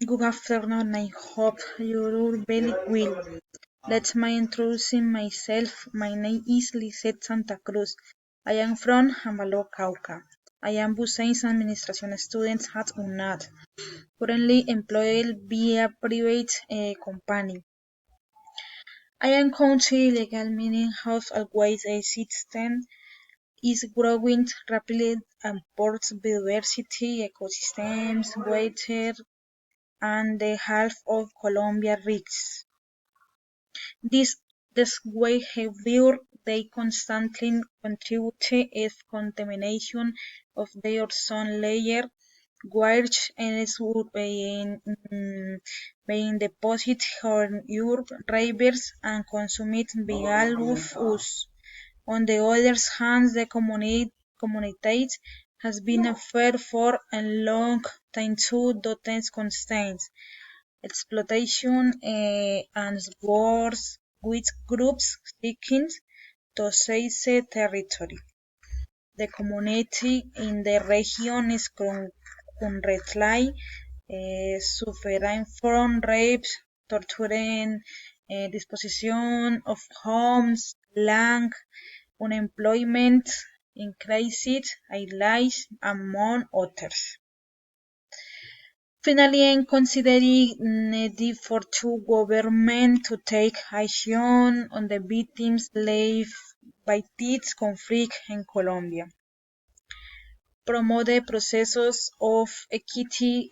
Good afternoon, I hope you're very well. Let me introduce myself. My name is Lisette Santa Cruz. I am from Ambalo, Cauca. I am Business Administration student at Unad, currently employed via private company. I am country legal meaning house always a system is growing rapidly and supports biodiversity, ecosystems, water, and the half of Colombia risks. This behavior they constantly contribute to contamination of the ozone layer, which is being deposited on your rivers and consumed by all of us. On the other hand, the community has been afraid for a long time to constraints exploitation and wars with groups seeking to seize territory. The community in the region is currently suffering from rapes, torture, disposition of homes, land, unemployment, increased ILAs, among others. Finally, I'm considering need for two government to take action on the victims left by this conflict in Colombia. Promote the processes of equity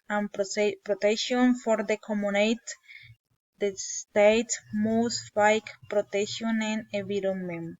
and protection for the community. The state must fight protection and environment.